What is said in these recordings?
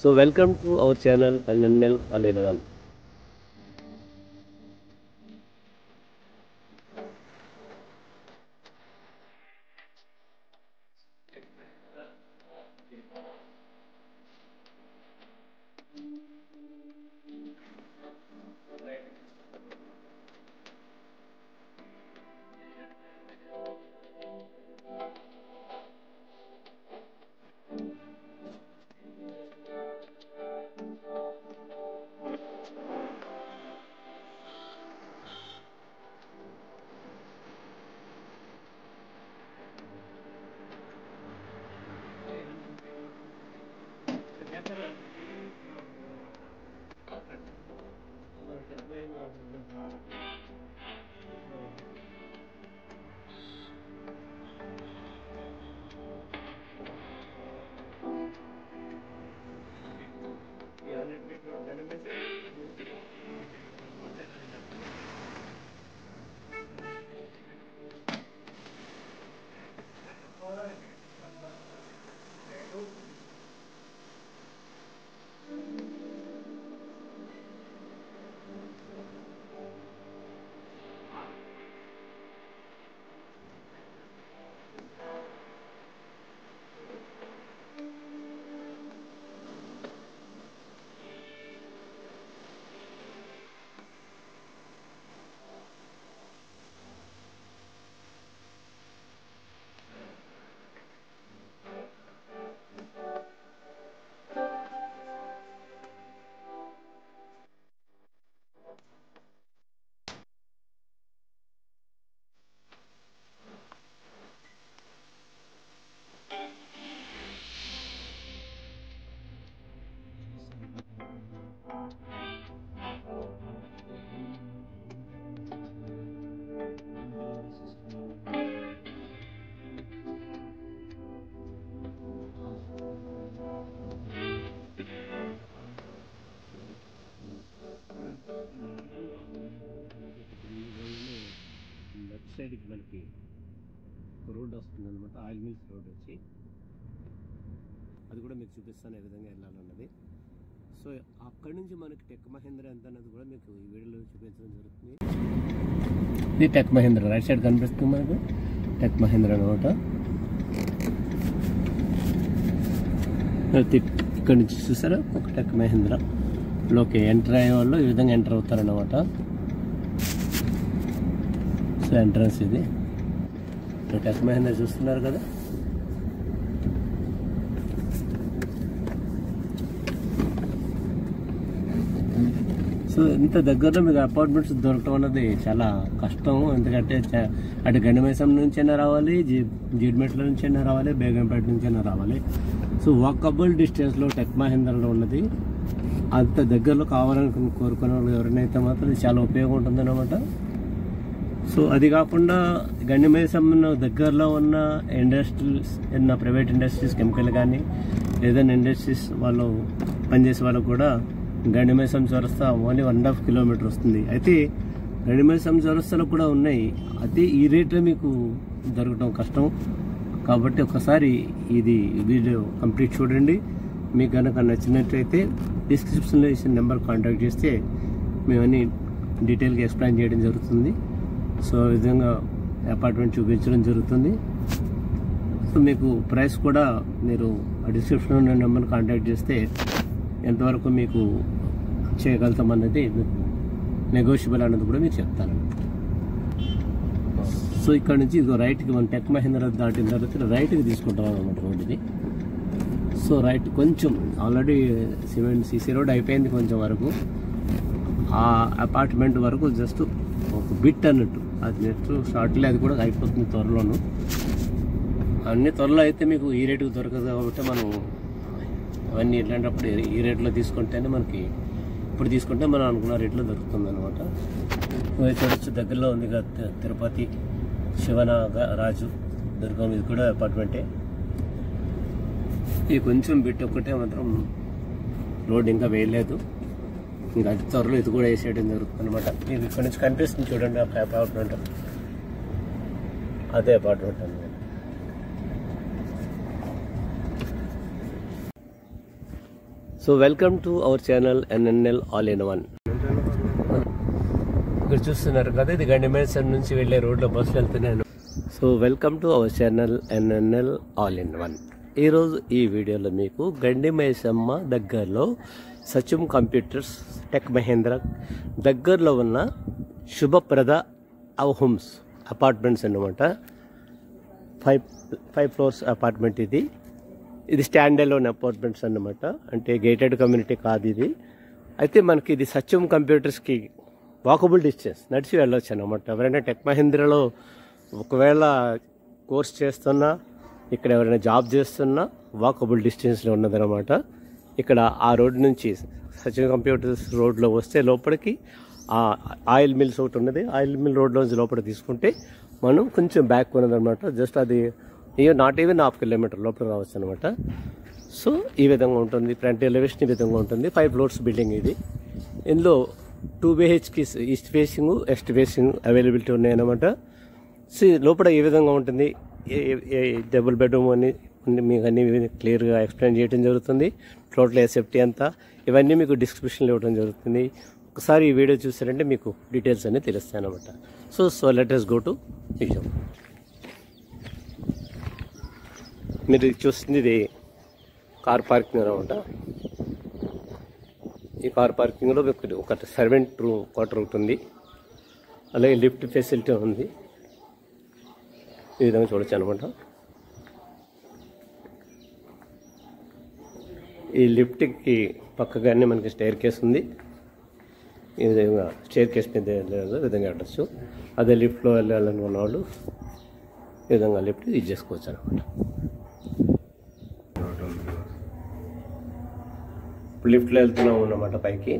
So welcome to our channel Anandel Aliran. Left సైడ్కి మనకి road వస్తుంది అనమాట, ఆయిల్ మిల్స్ రోడ్ వచ్చి అది కూడా మీకు చూపిస్తాను ఏ విధంగా వెళ్ళాలన్నది. సో అక్కడి నుంచి మనకి టెక్ మహేంద్ర ఎంత అన్నది కూడా మీకు ఈ వీడియోలో చూపించడం జరుగుతుంది. ఇది టెక్ మహేంద్ర రైట్ సైడ్ కనిపిస్తుంది మనకు టెక్ మహేంద్ర అనమాట. ఇక్కడ నుంచి చూసారా ఒక టెక్ మహేంద్ర లోకి ఎంటర్ అయ్యే వాళ్ళు ఈ విధంగా ఎంటర్ అవుతారన్నమాట. సో ఎంట్రన్స్ ఇది టెక్ మహేంద్ర చూస్తున్నారు కదా. సో ఇంత దగ్గరలో మీకు అపార్ట్మెంట్స్ దొరకడం అన్నది చాలా కష్టం. ఎందుకంటే అటు గండిమైసం నుంచి అయినా రావాలి, జీడిమెట్ల నుంచి అయినా రావాలి, బేగంపేట నుంచి అయినా రావాలి. సో వాకబుల్ డిస్టెన్స్లో టెక్ మహేంద్రలో ఉన్నది. అంత దగ్గరలో కావాలని కోరుకునే వాళ్ళు ఎవరినైతే మాత్రం ఇది చాలా ఉపయోగం ఉంటుందన్నమాట. సో అది కాకుండా గండిమైసం దగ్గరలో ఉన్న ఇండస్ట్రీస్ ఉన్న ప్రైవేట్ ఇండస్ట్రీస్ కెమికల్ కానీ ఏదైనా ఇండస్ట్రీస్ వాళ్ళు పనిచేసే వాళ్ళకు కూడా గండిమైసం చౌరస్తా ఓన్లీ 1.5 కిలోమీటర్ వస్తుంది. అయితే గండిమైసం చౌరస్తాలో కూడా ఉన్నాయి, అయితే ఈ రేట్లో మీకు దొరకడం కష్టం. కాబట్టి ఒకసారి ఇది వీడియో కంప్లీట్ చూడండి. మీకు కనుక నచ్చినట్లయితే డిస్క్రిప్షన్లో ఇచ్చిన నెంబర్ కాంటాక్ట్ చేస్తే మేమన్నీ డీటెయిల్గా ఎక్స్ప్లెయిన్ చేయడం జరుగుతుంది. సో ఈ విధంగా అపార్ట్మెంట్ చూపించడం జరుగుతుంది. సో మీకు ప్రైస్ కూడా మీరు డిస్క్రిప్షన్లో ఉన్న నెంబర్ని కాంటాక్ట్ చేస్తే ఎంతవరకు మీకు చేయగలుగుతామన్నది మీకు నెగోషియబుల్ అన్నది కూడా మీకు చెప్తాను. సో ఇక్కడ నుంచి ఇదిగో రైట్కి మనం టెక్ మహేంద్ర దాటిన తర్వాత రైట్కి తీసుకుంటాం అన్నమాట రోడ్ ఇది. సో రైట్ కొంచెం ఆల్రెడీ సిమెంట్ సీసీ రోడ్ అయిపోయింది కొంచెం వరకు, ఆ అపార్ట్మెంట్ వరకు జస్ట్ ఒక బిట్ అన్నట్టు. అది నెక్స్ట్ షార్ట్లీ అది కూడా అయిపోతుంది త్వరలోను. అన్ని త్వరలో అయితే మీకు ఈ రేటుకు దొరకదు కాబట్టి మనం అవన్నీ ఇట్లాంటప్పుడు ఈ రేట్లో తీసుకుంటేనే మనకి ఇప్పుడు తీసుకుంటే మనం అనుకున్న రేట్లో దొరుకుతుంది అనమాట. చూడొచ్చు దగ్గరలో ఉంది కదా తిరుపతి శివనాగరాజు దుర్గం, ఇది కూడా అపార్ట్మెంటే. ఇది కొంచెం బిట్ ఒక్కటే మాత్రం రోడ్ ఇంకా వేయలేదు, ఇంకా అతి త్వరలో ఇది కూడా వేసేయడం జరుగుతుంది అనమాట. మీకు ఇక్కడ నుంచి కనిపిస్తుంది చూడండి ఆ అపార్ట్మెంట్, అదే అపార్ట్మెంట్ అనమాట. So welcome to our channel NNL all in one. ఇక్కడ చూస్తున్నారు కదా, ఇది గండిమేసర్ నుంచి వెళ్ళే రోడ్లో బస్సు వెళ్తున్నాను. So welcome to our channel NNL all in one. ఈరోజు ఈ వీడియోలో మీకు గండిమైసమ్మ దగ్గరలో సత్యం కంప్యూటర్స్ టెక్ మహేంద్ర దగ్గరలో ఉన్న శుభప్రద హోమ్స్ అపార్ట్మెంట్స్ అన్నమాట. 5 ఫ్లోర్స్ అపార్ట్మెంట్ ఇది స్టాండ్ అలోన్ అపార్ట్మెంట్స్ అన్నమాట. అంటే గేటెడ్ కమ్యూనిటీ కాదు ఇది. అయితే మనకి ఇది సత్యం కంప్యూటర్స్కి వాకబుల్ డిస్టెన్స్, నడిచి వెళ్ళొచ్చు అన్నమాట. ఎవరైనా టెక్ మహేంద్రలో ఒకవేళ కోర్స్ చేస్తున్నా, ఇక్కడ ఎవరైనా జాబ్ చేస్తున్నా వాకబుల్ డిస్టెన్స్లో ఉన్నదన్నమాట. ఇక్కడ ఆ రోడ్ నుంచి సత్యం కంప్యూటర్స్ రోడ్లో వస్తే లోపలికి ఆయిల్ మిల్స్ ఒకటి ఉన్నది. ఆయిల్ మిల్ రోడ్లోంచి లోపల తీసుకుంటే మనం కొంచెం బ్యాక్ ఉన్నదన్నమాట. జస్ట్ అది నాట్ ఈవెన్ ½ కిలోమీటర్ లోపల రావచ్చు అనమాట. సో ఈ విధంగా ఉంటుంది. ఫ్రంట్ ఎలివేషన్ ఈ విధంగా ఉంటుంది. 5 ఫ్లోర్స్ బిల్డింగ్ ఇది. ఇందులో 2 BHK east facing west facing availability ఉన్నాయన్నమాట. సో లోపల ఈ విధంగా ఉంటుంది. డబుల్ బెడ్రూమ్ అని మీకు అన్ని క్లియర్గా ఎక్స్ప్లెయిన్ చేయడం జరుగుతుంది. టోటల్ సేఫ్టీ అంతా ఇవన్నీ మీకు డిస్క్రిప్షన్లో ఇవ్వడం జరుగుతుంది. ఒకసారి ఈ వీడియో చూసారంటే మీకు డీటెయిల్స్ అన్నీ తెలుస్తాయి అన్నమాట. So let us go to video. మీరు చూస్తుంది ఇది కార్ పార్కింగ్ అనమాట. ఈ కార్ పార్కింగ్లో మీకు ఒక సర్వెంట్ క్వార్టర్ ఉంటుంది. అలాగే లిఫ్ట్ ఫెసిలిటీ ఉంది. ఈ విధంగా చూడొచ్చు అనమాట. ఈ లిఫ్ట్కి పక్కగానే మనకి స్టైర్ కేస్ ఉంది. ఈ విధంగా స్టైర్ కేస్ మీద విధంగా వెళ్ళచ్చు. అదే లిఫ్ట్లో వెళ్ళాలనుకున్న వాళ్ళు ఈ విధంగా లిఫ్ట్ యూజ్ చేసుకోవచ్చు అనమాట. లిఫ్ట్లో వెళ్తున్నాం అన్నమాట పైకి.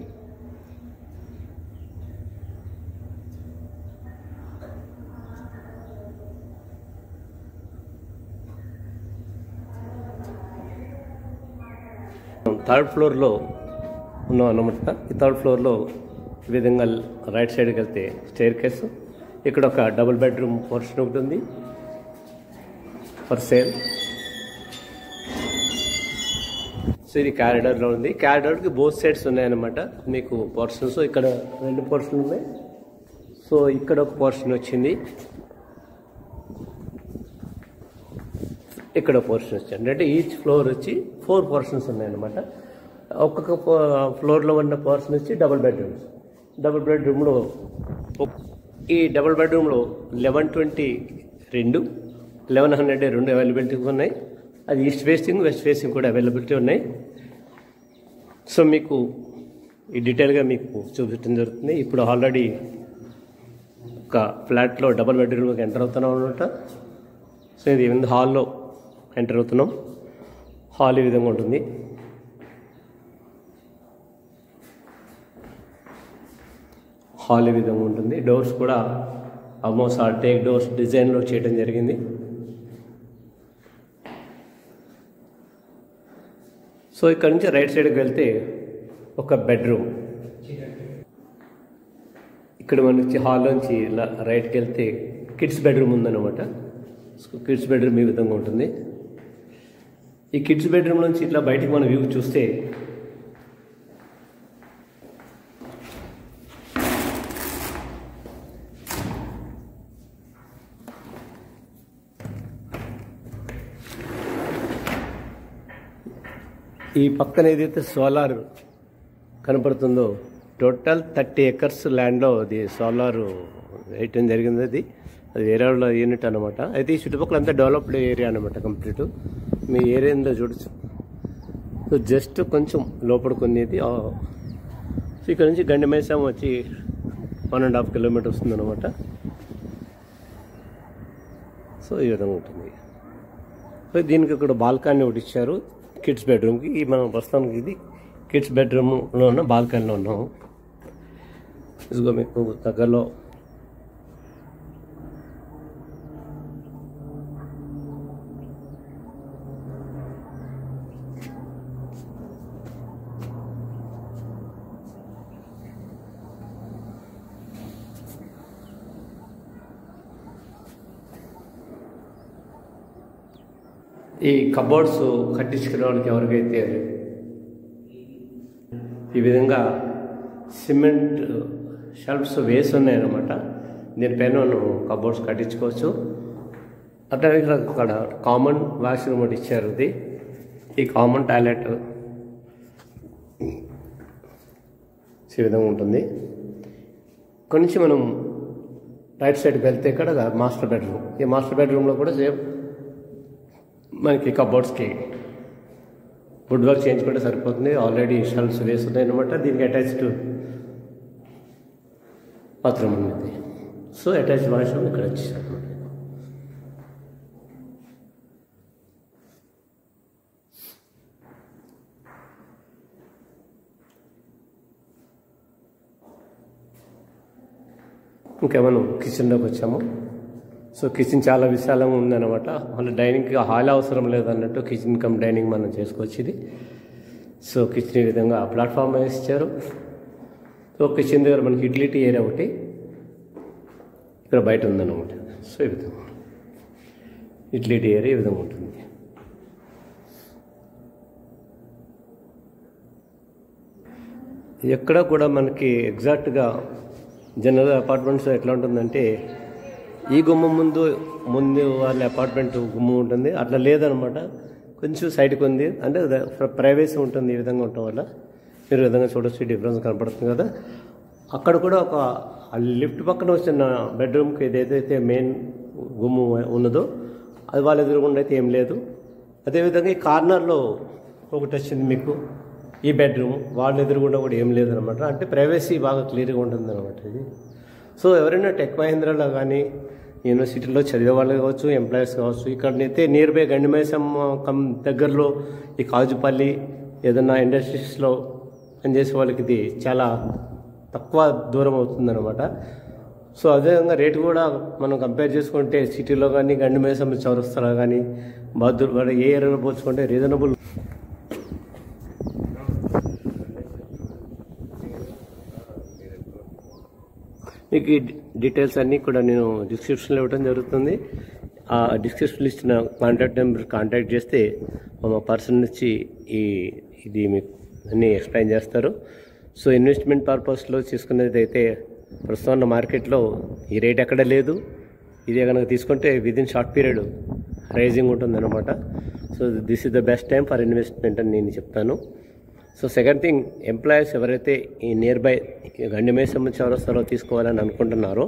థర్డ్ ఫ్లోర్లో ఉన్నాం అన్నమాట. ఈ థర్డ్ ఫ్లోర్లో ఈ విధంగా రైట్ సైడ్కి వెళ్తే స్టైర్ కేస్. ఇక్కడ ఒక డబుల్ బెడ్రూమ్ పోర్షన్ ఒకటి ఉంది ఫర్ సేల్. సో ఇది క్యారిడార్లో ఉంది. క్యారిడార్కి బోత్ సైడ్స్ ఉన్నాయన్నమాట మీకు పోర్షన్స్. ఇక్కడ 2 పోర్షన్లు ఉన్నాయి. సో ఇక్కడ ఒక పోర్షన్ వచ్చింది, ఇక్కడ పోర్షన్ వచ్చింది. అంటే ఈచ్ ఫ్లోర్ వచ్చి 4 పోర్షన్స్ ఉన్నాయన్నమాట. ఒక్కొక్క ఫ్లోర్లో ఉన్న పోర్షన్ వచ్చి డబుల్ బెడ్రూమ్స్. డబుల్ బెడ్రూమ్లో ఈ డబుల్ బెడ్రూమ్లో 1120 2 అవైలబిలిటీ ఉన్నాయి. అది ఈస్ట్ ఫేసింగ్ వెస్ట్ ఫేసింగ్ కూడా అవైలబిలిటీ ఉన్నాయి. సో మీకు ఈ డీటెయిల్గా మీకు చూపించడం జరుగుతుంది. ఇప్పుడు ఆల్రెడీ ఒక ఫ్లాట్లో డబుల్ బెడ్రూమ్లోకి ఎంటర్ అవుతున్నాం అనమాట. సో ఇది హాల్లో ఎంటర్ అవుతున్నాం. హాల్ ఈ విధంగా ఉంటుంది. హాల్ ఈ విధంగా ఉంటుంది. డోర్స్ కూడా ఆల్మోస్ట్ టేక్ డోర్స్ డిజైన్లో చేయడం జరిగింది. సో ఇక్కడ నుంచి రైట్ సైడ్కి వెళ్తే ఒక బెడ్రూమ్. ఇక్కడ మనకి హాల్ నుంచి ఇలా రైట్కి వెళ్తే కిడ్స్ బెడ్రూమ్ ఉందన్నమాట. సో కిడ్స్ బెడ్రూమ్ ఈ విధంగా ఉంటుంది. ఈ కిడ్స్ బెడ్రూమ్ నుంచి ఇట్లా బయటికి మనం వ్యూ చూస్తే ఈ పక్కన ఏదైతే సోలార్ కనపడుతుందో టోటల్ 30 acres ల్యాండ్లో అది సోలార్ వేయటం జరిగింది. అది వేరే వాళ్ళ యూనిట్ అనమాట. అయితే ఈ చుట్టుపక్కల అంతా డెవలప్డ్ ఏరియా అనమాట కంప్లీట్. మీ ఏరియా ఏందో చూడచ్చు. సో జస్ట్ కొంచెం లోపలికి ఉన్నది. సో ఇక్కడ నుంచి గండిమైసమ్మ వచ్చి 1.5 కిలోమీటర్ వస్తుంది అనమాట. సో ఈ విధంగా ఉంటుంది. సో దీనికి ఇక్కడ బాల్కనీ ఒకటి ఇచ్చారు కిడ్స్ బెడ్రూమ్కి. మనం ప్రస్తుతానికి ఇది కిడ్స్ బెడ్రూమ్లో ఉన్న బాల్కనీలో ఉన్నాము. ఇదిగో మీకు దగ్గరలో ఈ కబోర్డ్స్ కట్టించుకునే వాళ్ళకి ఎవరికైతే ఈ విధంగా సిమెంట్ షెల్ఫ్స్ వేసి ఉన్నాయన్నమాట. దీనిపైన మనం కబోర్డ్స్ కట్టించుకోవచ్చు. అట్లా అక్కడ కామన్ వాష్రూమ్ ఒకటి ఇచ్చారు. ఇది ఈ కామన్ టాయిలెట్ ఈ విధంగా ఉంటుంది. కొంచెం మనం రైట్ సైడ్కి వెళ్తే ఇక్కడ మాస్టర్ బెడ్రూమ్. ఈ మాస్టర్ బెడ్రూమ్లో కూడా సేమ్ మనకి కబోర్డ్స్కి వుడ్ వర్క్ చేయించుకుంటే సరిపోతుంది. ఆల్రెడీ షెల్ఫ్స్ వేస్తున్నాయి అనమాట. దీనికి అటాచ్డ్ బాత్రూమ్ ఉంది. సో అటాచ్డ్ వాష్రూమ్ ఇక్కడ వచ్చేసారు అనమాట. ఇంకా మనం కిచెన్లోకి వచ్చాము. సో కిచెన్ చాలా విశాలంగా ఉందన్నమాట. మళ్ళీ డైనింగ్కి హాల్ అవసరం లేదన్నట్టు కిచెన్ కమ్ డైనింగ్ మనం చేసుకోవచ్చు ఇది. సో కిచెన్ ఈ విధంగా ప్లాట్ఫామ్ వేసి ఇచ్చారు. సో కిచెన్ దగ్గర మనకి యూటిలిటీ ఏరియా ఒకటి ఇక్కడ బయట ఉందన్నమాట. సో ఈ విధంగా యూటిలిటీ ఏరియా ఈ విధంగా ఉంటుంది. ఎక్కడ కూడా మనకి ఎగ్జాక్ట్గా జనరల్ అపార్ట్మెంట్స్ ఎట్లా ఉంటుందంటే ఈ గుమ్మం ముందు వాళ్ళ అపార్ట్మెంట్ గుమ్మం ఉంటుంది. అట్లా లేదనమాట. కొంచెం సైడ్కి ఉంది. అంటే ప్రైవసీ ఉంటుంది. ఈ విధంగా ఉండటం వల్ల మీరు ఈ విధంగా చూడొచ్చు. డిఫరెన్స్ కనపడుతుంది కదా. అక్కడ కూడా ఒక లిఫ్ట్ పక్కన వచ్చిన బెడ్రూమ్కి ఏదైతే మెయిన్ గుమ్మం ఉన్నదో అది వాళ్ళ ఎదురుగుండా అయితే ఏం లేదు. అదేవిధంగా ఈ కార్నర్లో ఒకటి వచ్చింది మీకు ఈ బెడ్రూమ్. వాళ్ళ ఎదురుగుండా కూడా ఏం లేదనమాట. అంటే ప్రైవసీ బాగా క్లియర్గా ఉంటుంది అనమాట ఇది. సో ఎవరైనా టెక్ మహీంద్రాలో కానీ యూనివర్సిటీలో చదివే వాళ్ళు కావచ్చు, ఎంప్లాయీస్ కావచ్చు, ఇక్కడనైతే నియర్ బై గండిమైసం దగ్గరలో ఈ కాజుపల్లి ఏదన్నా ఇండస్ట్రీస్లో పనిచేసే వాళ్ళకి ఇది చాలా తక్కువ దూరం అవుతుందన్నమాట. సో అదేవిధంగా రేటు కూడా మనం కంపేర్ చేసుకుంటే సిటీలో కానీ గండిమైసం చౌరస్తాలో కానీ బహదూర్ ఏ ఏరియాలో పోల్చుకుంటే రీజనబుల్. మీకు ఈ డీటెయిల్స్ అన్నీ కూడా నేను డిస్క్రిప్షన్లో ఇవ్వడం జరుగుతుంది. ఆ డిస్క్రిప్షన్లో ఇచ్చిన కాంటాక్ట్ నెంబర్ కాంటాక్ట్ చేస్తే మా పర్సన్ వచ్చి ఇది మీకు అన్నీ ఎక్స్ప్లెయిన్ చేస్తారు. సో ఇన్వెస్ట్మెంట్ పర్పస్లో తీసుకునేది అయితే ప్రస్తుతం ఉన్న మార్కెట్లో ఈ రేట్ ఎక్కడ లేదు. ఇదే కనుక తీసుకుంటే విదిన్ షార్ట్ పీరియడ్ రైజింగ్ ఉంటుందన్నమాట. So this is the best time for investment అని నేను చెప్తాను. సో సెకండ్ థింగ్, ఎంప్లాయీస్ ఎవరైతే ఈ నియర్ బై గండిమైసమ్మ చౌరస్తాలో తీసుకోవాలని అనుకుంటున్నారో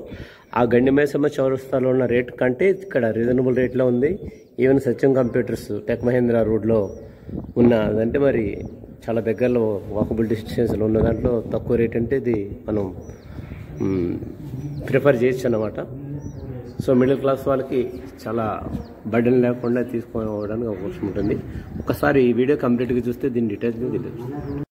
ఆ గండిమైసమ్మ చౌరస్తాలో ఉన్న రేట్ కంటే ఇక్కడ రీజనబుల్ రేట్లో ఉంది. ఈవెన్ సత్యం కంప్యూటర్స్ టెక్ మహీంద్రా రోడ్లో ఉన్నదంటే మరి చాలా దగ్గరలో వాకబుల్ డిస్టెన్స్లో ఉన్న దాంట్లో తక్కువ రేట్ అంటే ఇది మనం ప్రిఫర్ చేయొచ్చు అన్నమాట. సో మిడిల్ క్లాస్ వాళ్ళకి చాలా బర్డెన్ లేకుండా తీసుకోవడానికి అవకాశం ఉంటుంది. ఒకసారి ఈ వీడియో కంప్లీట్గా చూస్తే దీని డీటెయిల్స్ తెలుస్తుంది.